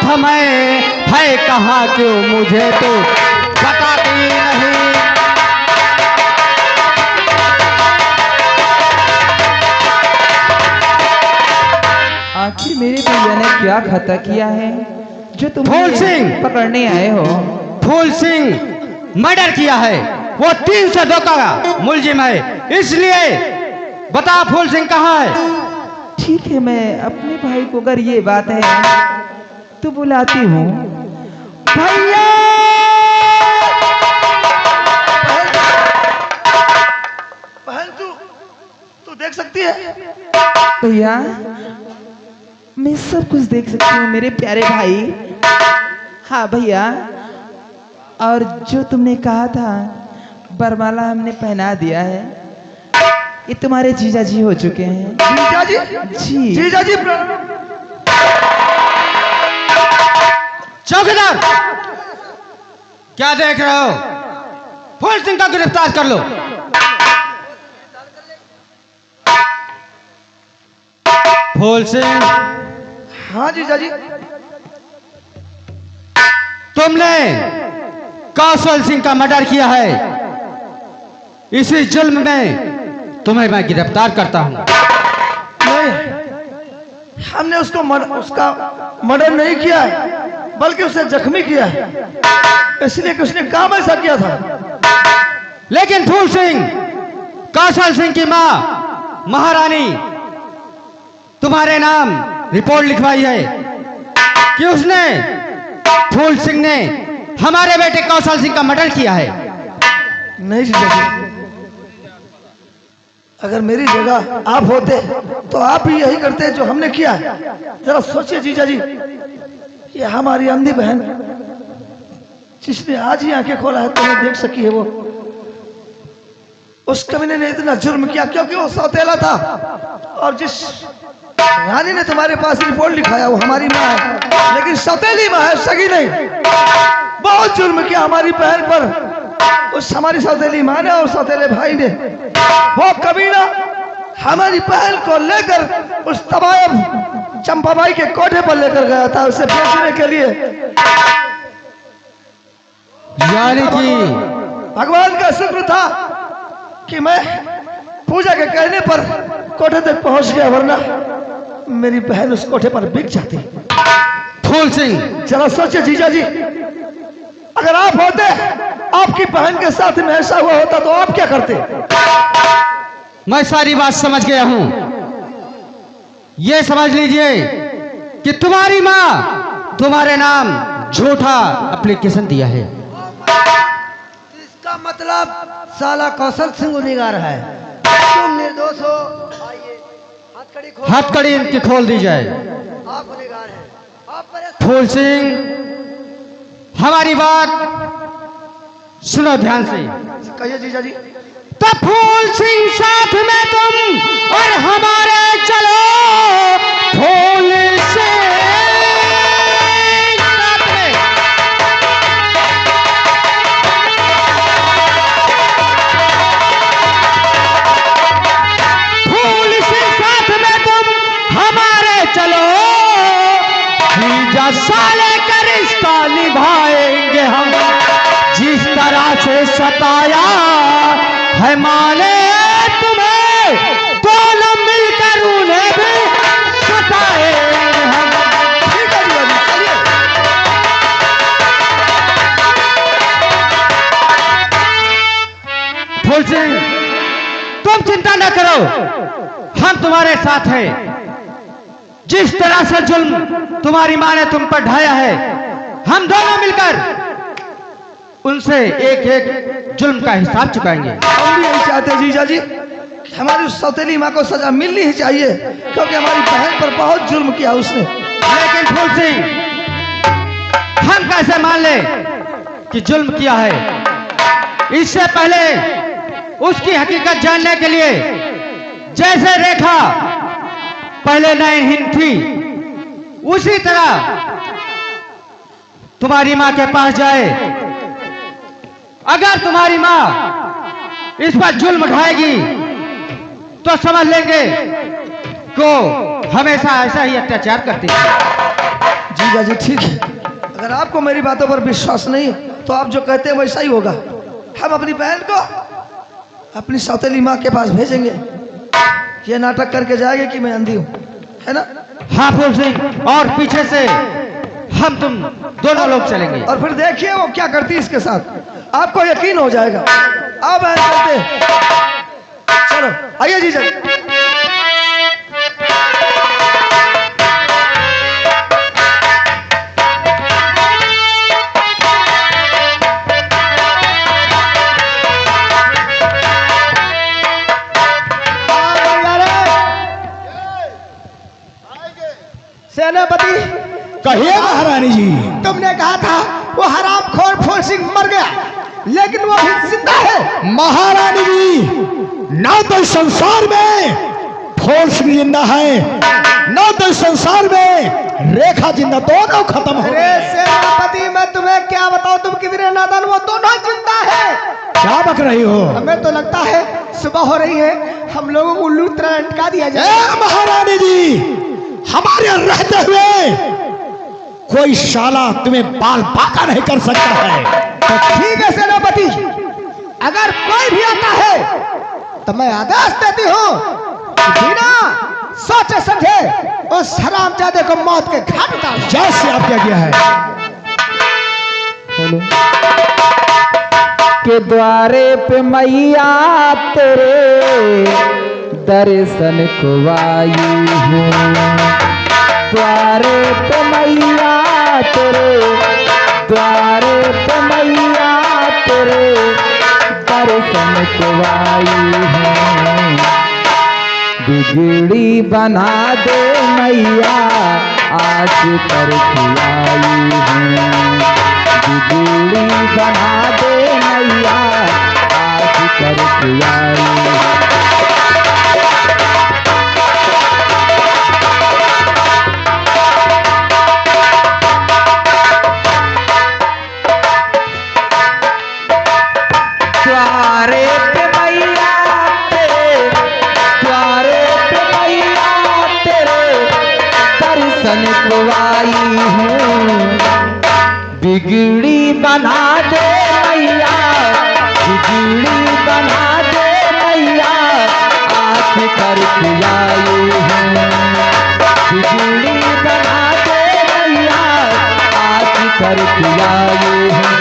था मैं, है कहाँ क्यों मुझे तो बताती नहीं। आखिर मेरे भैया ने क्या खता किया है जो तुम फूल सिंह पकड़ने आए हो? फूल सिंह मर्डर किया है, वो 302 का मुलजिम है, इसलिए बता फूल सिंह कहाँ है? ठीक है, मैं अपने भाई को अगर ये बात है तो बुलाती हूँ। भैया! बहन तू देख सकती है? भैया मैं सब कुछ देख सकती हूँ मेरे प्यारे भाई। हाँ भैया, और जो तुमने कहा था बरमाला हमने पहना दिया है, ये तुम्हारे जीजा जी हो चुके हैं। जीजा जी? जी जीजा जी। चौकीदार, क्या देख रहे हो? फूल सिंह का गिरफ्तार कर लो। फूल सिंह। हाँ जीजा जी। तुमने कौशल सिंह का मर्डर किया है, इसी जुल्म में तुम्हें मैं गिरफ्तार करता हूं। नहीं, हमने उसका मर्डर नहीं किया है, बल्कि उसे जख्मी किया है, इसलिए कि उसने काम ऐसा किया था। लेकिन फूल सिंह, कौशल सिंह की मां महारानी तुम्हारे नाम रिपोर्ट लिखवाई है कि उसने, फूल सिंह ने हमारे बेटे कौशल सिंह का मर्डर किया है। नहीं जीजा जी, अगर मेरी जगह आप होते तो आप भी यही करते जो हमने किया है। जरा सोचिए जीजा जी, ये हमारी अंधी बहन जिसने आज ही आंखें खोला है तुम्हें देख सकी है, वो उस कमीने ने इतना जुर्म किया क्योंकि वो सौतेला था। और जिस रानी ने तुम्हारे पास रिपोर्ट लिखाया वो हमारी माँ है, लेकिन सौतेली माँ है, सगी नहीं। बहुत जुर्म किया हमारी बहन पर उस हमारी सौतेली माँ ने और सौतेले भाई ने। वो कमीना हमारी बहन को लेकर उस तबायब चंपाबाई के कोठे पर लेकर गया था उसे बेचने के लिए। यानी कि भगवान का शुक्र था कि मैं पूजा के कहने पर कोठे तक पहुंच गया, वरना मेरी बहन उस कोठे पर बिक जाती। फूल सिंह, जरा सोचिए जीजा जी, अगर आप होते, आपकी बहन के साथ में ऐसा हुआ होता तो आप क्या करते? मैं सारी बात समझ गया हूं। यह समझ लीजिए कि तुम्हारी मां तुम्हारे नाम झूठा एप्लीकेशन दिया है। इसका मतलब साला कौशल सिंह गुनहगार है, तुम निर्दोष हो। हथकड़ी इनकी खोल दी जाए। आप गुनहगार हैं, आप फूल सिंह, हमारी बात सुनो ध्यान से। कहिए जीजा जी। तो फूल सिंह साथ में तुम और हमारे चलो, फूल सिंह साथ में। फूल सिंह साथ में तुम हमारे चलो, जीजा साले का रिश्ता निभाएंगे हम, जिस तरह से सताया है माने तुम्हें, दोनों मिलकर उन्हें भी सताएंगे हम। ठीक है जीजा जी, चलिए। फूल सिंह, तुम चिंता न करो, हम तुम्हारे साथ हैं। जिस तरह से जुल्म तुम्हारी मां ने तुम पर ढाया है, हम दोनों मिलकर उनसे एक एक जुल्म का हिसाब चुकाएंगे। हम भी यही चाहते हैं जीजा जी, हमारी उस सौतेली माँ को सजा मिलनी ही चाहिए, क्योंकि हमारी बहन पर बहुत जुल्म किया उसने। लेकिन फूल सिंह, हम कैसे मान ले कि जुल्म किया है? इससे पहले उसकी हकीकत जानने के लिए, जैसे रेखा पहले नयनहीन थी, उसी तरह तुम्हारी मां के पास जाए। अगर तुम्हारी मां इस पर जुल्म उठाएगी तो समझ लेंगे को हमेशा ऐसा ही अत्याचार करती है। जीजा जी ठीक है, अगर आपको मेरी बातों पर विश्वास नहीं तो आप जो कहते हैं वैसा ही होगा। हम अपनी बहन को अपनी सौतेली माँ के पास भेजेंगे। ये नाटक करके जाएगी कि मैं अंधी हूँ, है ना? हाँ फूल सिंह, और पीछे से हम तुम दोनों लोग चलेंगे। और फिर देखिए वो क्या करती है इसके साथ, आपको यकीन हो जाएगा। अब बहन चलते हैं। चलो आइए जीजा। सेनापति, कहिए महारानी जी। तुमने कहा था वो हरामखोर फूल सिंह मर गया, लेकिन वो भी जिंदा है। महारानी जी, ना तो इस संसार में फूल सिंह जिंदा है, ना तो इस संसार में रेखा जिंदा, दोनों खत्म हो अरे गए। सेनापति, मैं तुम्हें क्या बताऊं, तुम कितने नादान, वो दोनों जिंदा है। क्या बक रही हो? हमें तो लगता है सुबह हो रही है, हम लोगों को उल्लू तरह लटका दिया जाए। ए महारानी जी, हमारे यहाँ रहते हुए कोई शाला तुम्हें बाल बाका नहीं कर सकता है। तो ठीक है सेनापति, अगर कोई भी आता है तो मैं आदेश देती हूँ कि बिना सोचे समझे उस हरामजादे को मौत के घाट उतार दो। जैसे आप क्या किया है। के द्वारे पे मैया तेरे दर्शन को आई हूँ, द्वारे पे मैया तेरे, द्वारे पे मैया तेरे दर्शन को आई हूँ। बिगड़ी बना दे मैया आस करके आई हूँ, बिगड़ी बना दे मैया आस करके आई हूँ। द्वारे पे मैया तेरे, द्वारे पे मैया तेरे दर्शन को आई हूँ। बिगड़ी बना दे मैया, बिगड़ी बना दे मैया आस करके आई हूँ, बिगड़ी बना दे मैया आस करके आई हूँ।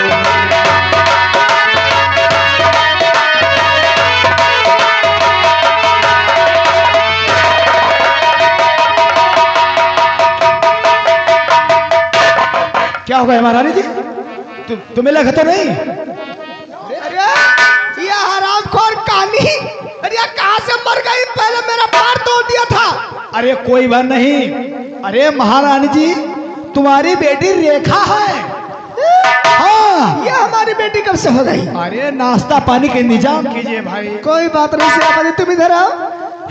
क्या होगा महारानी जी? तुम्हें लगा तो नहीं? अरे ये हरामखोर कहानी, अरे ये कहाँ से मर गई? पहले मेरा पैर तोड़ दिया था। अरे कोई बात नहीं। अरे महारानी जी, तुम्हारी बेटी रेखा है। हाँ, ये हमारी बेटी कब से हो गई? अरे नाश्ता पानी का इंतजाम कीजिए भाई। कोई बात नहीं सेनापति, तुम इधर आओ।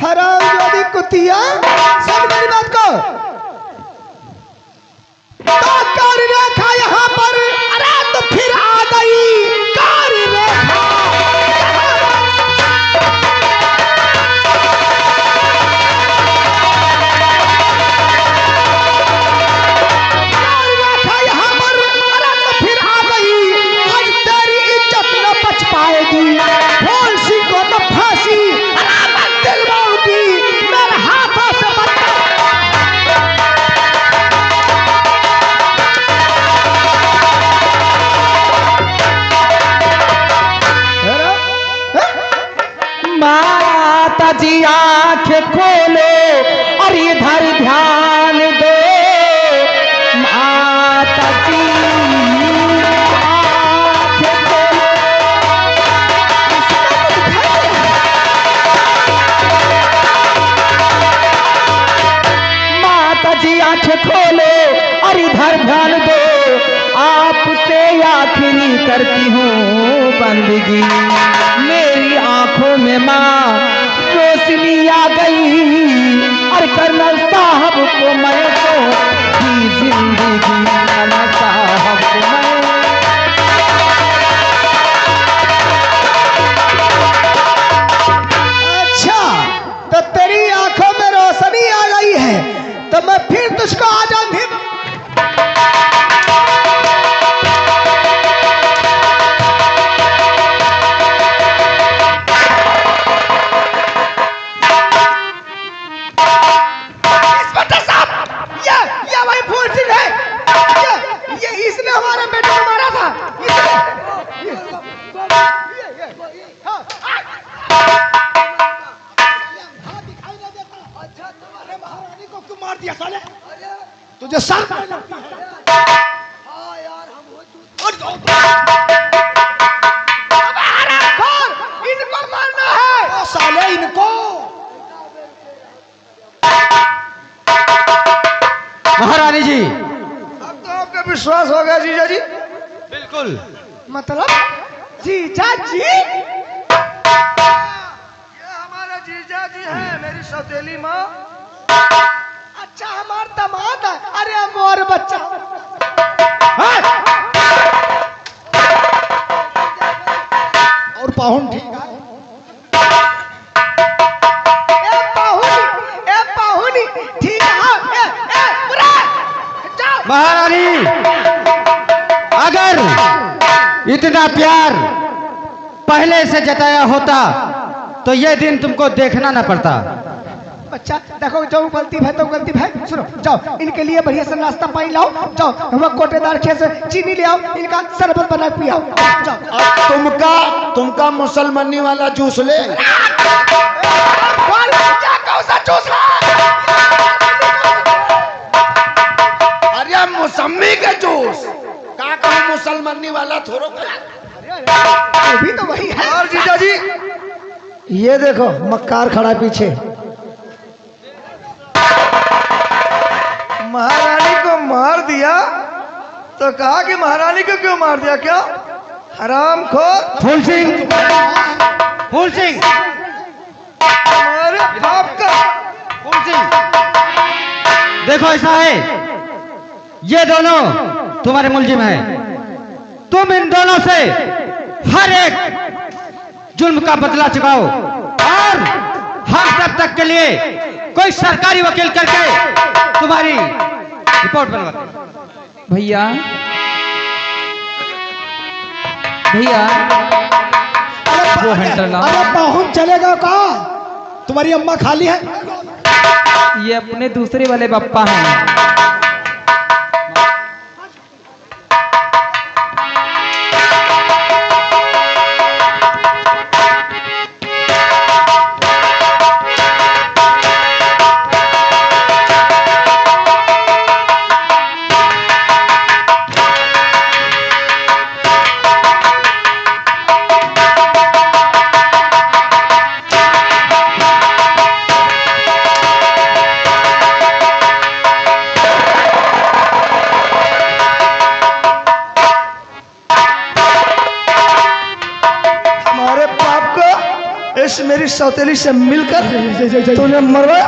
हरामजादी कुतिया, सुन मेरी बात को। तो कारी रेखा यहाँ पर, अरे तो फिर आ गई कारी रेखा। कारी रेखा यहाँ पर, अरे तो फिर आ गई। आज तेरी इज्जत न बच पाएगी। फूल सिंह को तो फांसी अरे मैं दिलवाऊंगी मेरे हाथों से। माता जी आंख खोलो और इधर ध्यान दो। माता जी आंख खोलो। माता जी आंख खोलो और इधर ध्यान दो। आपसे आखिरी करती हूँ बंदगी। मेरी आंखों में माँ रोशनी आ गई और कर्नल साहब को मैं तो दी जिंदगी। कर्नल साहब को मैं अच्छा, तो तेरी आंखों में रोशनी आ गई है तो मैं फिर तुझको आज अंधी ये इसने हमारे बेटे को मारा था। अच्छा तुम्हारे महारानी को क्यों मार दिया साले? तुझे शर्म नहीं लगती है? हाँ यार हम इनको मारना है साले इनको। महारानी जी। अब तो आपका विश्वास हो गया जीजा जी? बिल्कुल। मतलब जीजा जी? ये हमारा जीजा जी है, मेरी सौतेली माँ। अच्छा हमारा दामाद है। अरे मोर बच्चा। और पाहुन ठीक है? पाहुनी ठीक है। महारानी, अगर इतना प्यार पहले से जताया होता तो ये दिन तुमको देखना न पड़ता। बच्चा देखो, जो गलती है तो गलती है। सुनो, जाओ इनके लिए बढ़िया से नाश्ता पानी लाओ। जाओ हम कोटेदार खेत से चीनी ले आओ, इनका शरबत बना पियाओ। जाओ। तुमका मुसलमानी वाला जूस ले। कौन सा जूस है? अरे मौसमी का जूस का कहूँ, मुसलमानी वाला थोड़ो। अभी तो वही है। और जीजा जी ये देखो मक्कार खड़ा पीछे। महारानी को मार दिया तो कहा कि महारानी को क्यों मार दिया? क्या हरामखोर फूल सिंह, फूल सिंह, हमारे बाप का। फूल सिंह, देखो ऐसा है, ये दोनों तुम्हारे मुलजिम हैं। तुम इन दोनों से हर एक जुल्म का बदला चुकाओ और हम तब तक के लिए कोई सरकारी वकील करके तुम्हारी रिपोर्ट बनवाते हैं। भैया भैया वो हैंडल ना। अरे पाहुन चलेगा का? तुम्हारी अम्मा खाली है? ये अपने दूसरे वाले पप्पा हैं। इस मेरी सौतेली से मिलकर तूने मरवाया।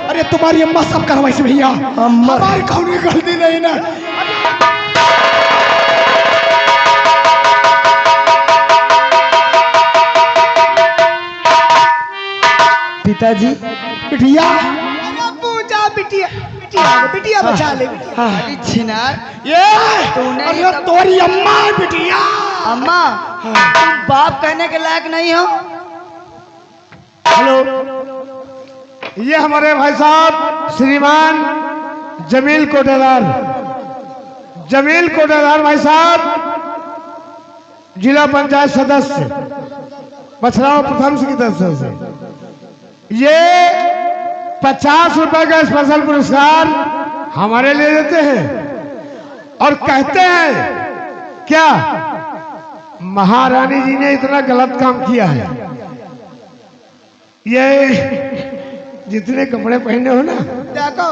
अरे तुम्हारी अम्मा सब करवाई से भैया, अम्मा हमारी कौन गलती नहीं ना। पिताजी बिटिया पूजा बिटिया बिटिया बिटिया बचा ले। छिनार ये तूने अरे तोरी अम्मा है बिटिया। अम्मा तुम बाप कहने के लायक नहीं हो। हेलो, ये हमारे भाई साहब श्रीमान जमील कोटेदार, जमील कोटेदार भाई साहब जिला पंचायत सदस्य पछराव प्रथम की तरफ से ये 50 रुपए का स्पेशल पुरस्कार हमारे लिए देते हैं और कहते हैं क्या महारानी जी ने इतना गलत काम किया है। ये जितने कपड़े पहने हो ना, देखो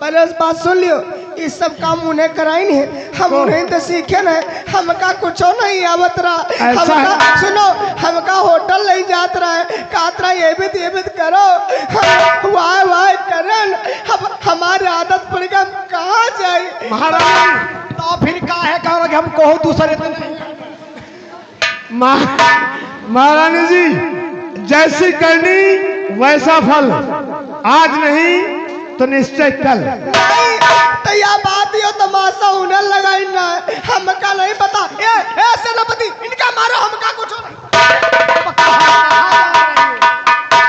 पहले उस बात सुन लियो, इस सब काम उन्हें कराई नहीं है, हम उन्हें तो सीखे ना, हमका कुछ नहीं आवत रहा। ऐसा हमका सुनो, हमका होटल नहीं जात रहा है, कहत रहा ये भी करो, हम वाह वाह करन, हमारी आदत पड़ गई, हम कहाँ जाए। महारानी तो फिर का है कहो कि हम कहो दूसरे तो नहीं। महारानी जी जैसी करनी वैसा फल, आज नहीं तो निश्चय कल। नहीं तो यह बात ही हो, तमाशा उन्हें लगाई ना, हमका नहीं पता। ए सेनापति इनका मारो, हमका कुछ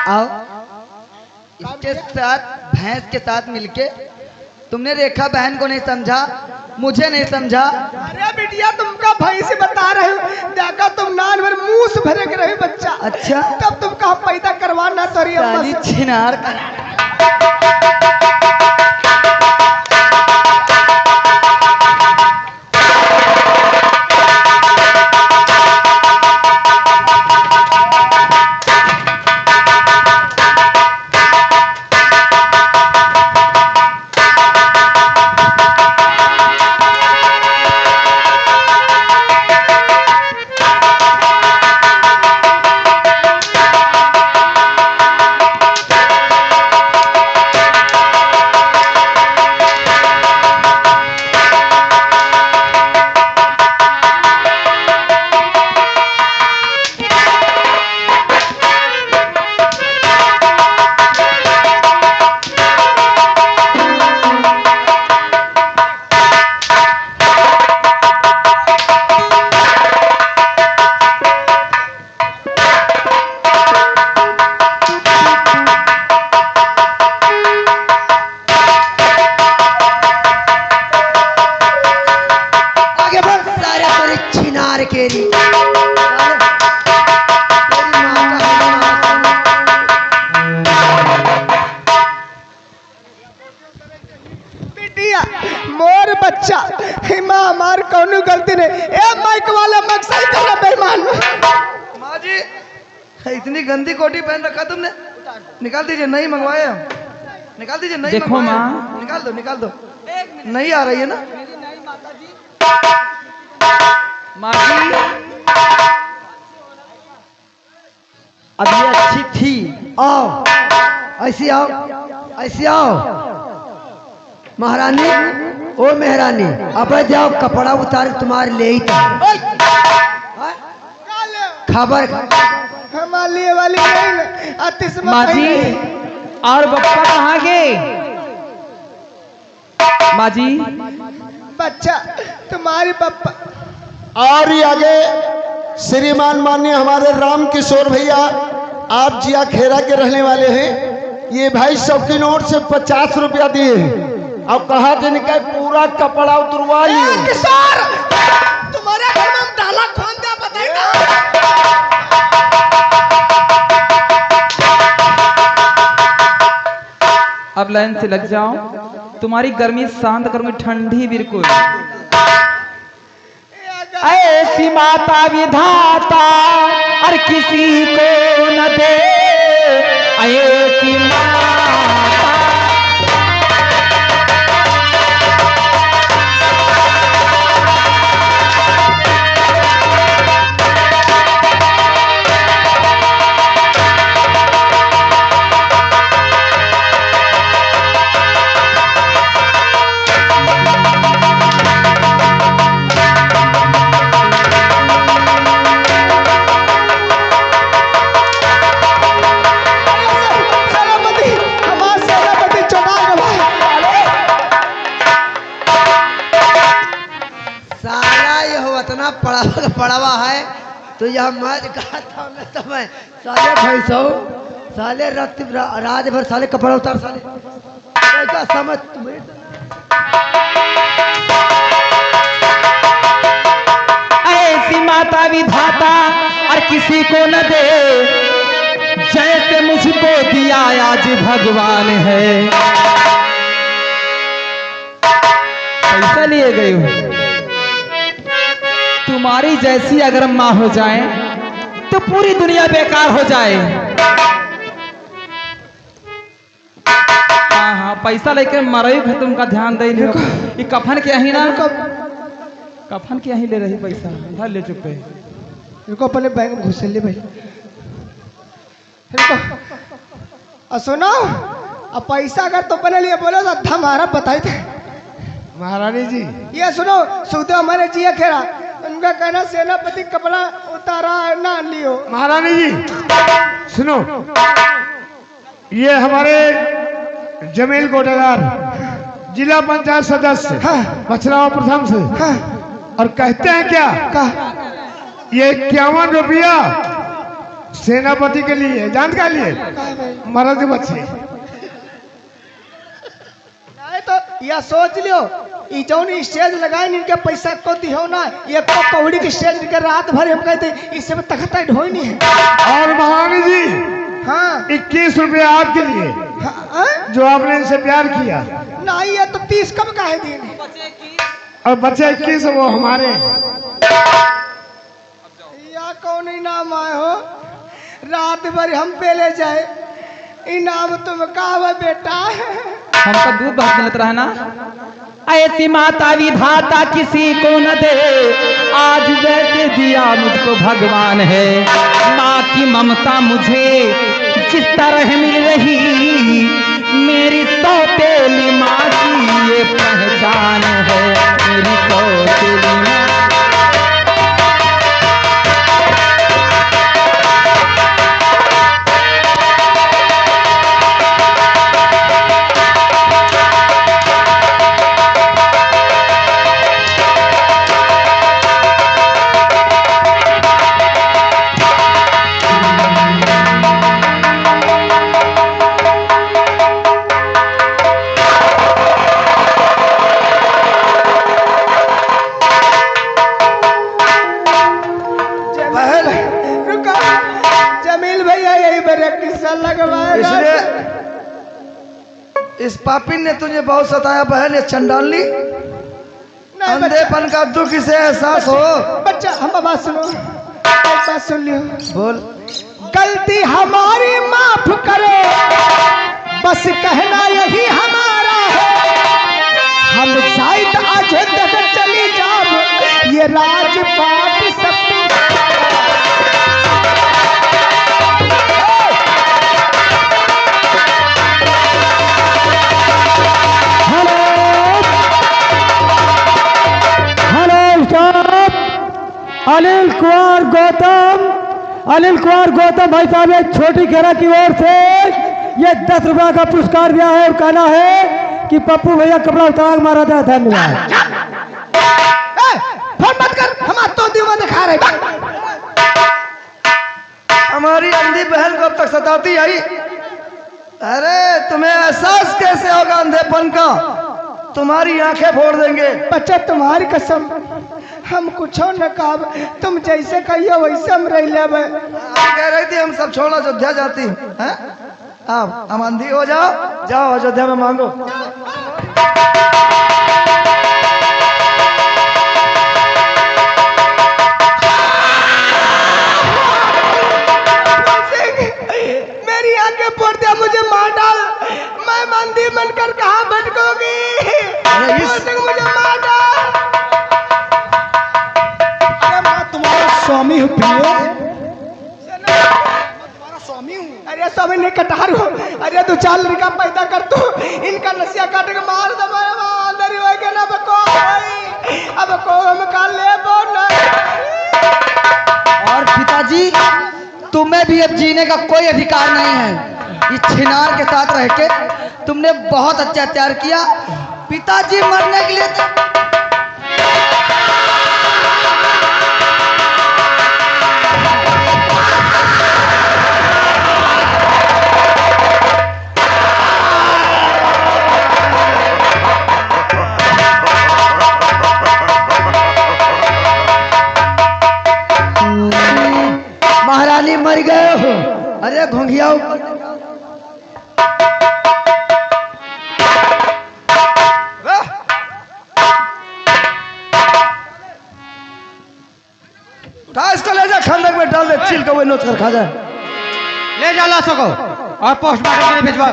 आओ इसके साथ भैंस के साथ मिलके तुमने रेखा बहन को नहीं समझा, मुझे नहीं समझा। अरे बिटिया तुमका भाई से बता रहे हो, देखा तुम नान भर मुंह से भरे के रहे बच्चा। अच्छा तब तुम कहा पैदा करवाना तो रही अम्मा साली से। छिनार का। मोर बच्चा हिमा हमार कौनो गलती नहीं। ए माइक वाला मकसद करना बेईमान। माँ जी इतनी गंदी कोटी पहन रखा तुमने, निकाल दीजिए, नहीं मंगवाए हम, निकाल दीजिए। नहीं देखो मंगवाए। माँ। निकाल दो निकाल दो, नहीं आ रही है ना माँ जी अब ये अच्छी थी। आओ ऐसी आओ, ऐसी आओ महारानी। ओ मेहरानी अब जाओ कपड़ा उतार तुम्हारे ले ही खबर हमारे लिए वाली नहीं अतिस्मा माँ जी और बप्पा कहाँ गए? माँ जी बच्चा तुम्हारी पप्पा। और ये आगे श्रीमान माननीय हमारे राम किशोर भैया, आप जिया खेरा के रहने वाले हैं। ये भाई 100 की नोट से 50 रुपया दिए हैं। अब कहा कि निकाय पूरा कपड़ा उतरवा लिए। किशोर तुम्हारे घर में हम डाला खोल दिया, बताइए। अब लाइन से लग जाओ, तुम्हारी गर्मी शांत करूंगी, ठंडी बिल्कुल। ऐसी माता विधाता और किसी को न दे, ऐसी माता। पड़ावा है तो यह मज कहा था मैं तुम्हें साले भैंसो, साले रात भर साले कपड़ा उतार, साले क्या समझ तुम्हें। ऐसी माता विधाता और किसी को न दे, जैसे मुझको दिया आज भगवान है। पैसा लिए गए हो, तुम्हारी जैसी अगर माँ हो जाए तो पूरी दुनिया बेकार हो जाए। हाँ हाँ पैसा लेकर मरई है, तुमका ध्यान दे लो। ये कफन के यही ना, कफन के यही ले रही पैसा, धर ले चुके। इनको पहले बैंक में घुस ले भाई। सुनो अब पैसा अगर तो पहले लिए बोलो तो हमारा बताई थे महारानी जी। ये सुनो सुधो हमारे जिया खेरा, उनका कहना सेनापति कपड़ा उतारा ना लियो। महारानी जी सुनो, ये हमारे जमील गोटेदार जिला पंचायत सदस्य पछरावा प्रथम से, और कहते हैं क्या ये 51 रुपया सेनापति के लिए, जान का लिए मर्द बच्चे तो या सोच लियो ई जौन स्टेज लगाए इनके पैसा को दिहो ना ये को कौड़ी के स्टेज के रात भर हम कहते इससे में तखत ढोई नहीं है। और महारानी जी हाँ 21 रुपये आपके लिए हाँ? जो आपने इनसे प्यार किया, नहीं ये तो 30 कम का है दिन और बच्चे 21 वो हमारे हैं। या कौन इनाम आए हो रात भर हम पे ले जाए इनाम तुम कहा बेटा हमका दूध बहुत मिलत रहा ना। ऐसी माता विधाता किसी को न दे, आज वैसे दिया मुझको भगवान है। माँ की ममता मुझे जिस तरह मिल रही, मेरी सौतेली माँ की ये पहचान है। मेरी सौतेली माँ इसलिए इस पापिन ने तुझे बहुत सताया बहन, ये चंडाली अंधेपन का दुख इसे एहसास हो। बच्चा हम बात सुनो, एक बात सुन लियो। बोल। गलती हमारी माफ करे, बस कहना यही हमारा है। हम शायद आज तक चली जाब, ये राजपाट सब अनिल कुमार गौतम भाई साहब एक छोटी घेरा की ओर से ये 10 रुपया का पुरस्कार दिया है और कहना है कि पप्पू भैया कपड़ा उतार मारा था। धन्यवाद। फोन मत कर, हम तो दिमाग दिखा रहे। हमारी अंधी बहन को अब तक सताती आई। अरे तुम्हें एहसास कैसे होगा अंधेपन का, तुम्हारी आंखें फोड़ देंगे। बच्चा तुम्हारी कसम हम कुछ न कहा, तुम जैसे कहियो वैसे हम रह ले। कह रही थी हम सब छोड़ अयोध्या जाती हैं। अब हम अंधी हो जाओ, जाओ अयोध्या में मांगो। मेरी आंखें फोड़ दिया, मुझे मार डाल, मैं मंदी बनकर कहाँ भटकोगी। मुझे मार डाल। स्वामी हूँ प्रिय, स्वामी हूँ। अरे स्वामी ने कटार हो, अरे तू 4 लड़का पैदा कर तू, इनका नसिया काट के मार दे। अंदर ही के ना बको अब को हम का ले बोल। और पिताजी तुम्हें भी अब जीने का कोई अधिकार नहीं है। इस छिनार के साथ रह के तुमने बहुत अत्याचार किया। पिताजी मरने के लिए महारानी मर गए हो। अरे घोंघियाओ उठा इसको ले जा, खंडक में डाल दे, चील का वो नोच कर खा जाए। ले जा लाशों को और पोस्टमार्टम के लिए भिजवा।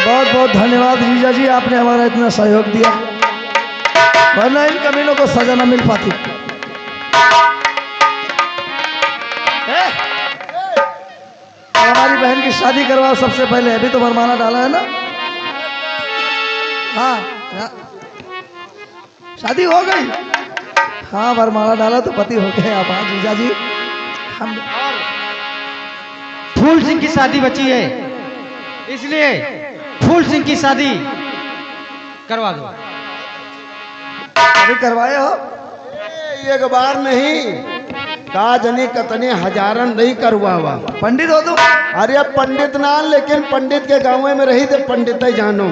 बहुत बहुत धन्यवाद जीजा जी, आपने हमारा इतना सहयोग दिया, वरना इन कमीनों को सजा न मिल पाती। हमारी बहन की शादी करवाओ सबसे पहले, अभी तो वरमाला डाला है ना। हाँ शादी हो गई, हाँ वरमाला डाला तो पति हो गए। आप हाँ जीजा जी हम फूल सिंह की शादी बची है, इसलिए फूल सिंह की शादी करवा दो। अभी करवाए हो? एक बार नहीं, का जनी कतने हजारन नहीं करवा हुआ। पंडित हो तुम? अरे पंडित ना, लेकिन पंडित के गाँव में रही थे पंडित ही जानो।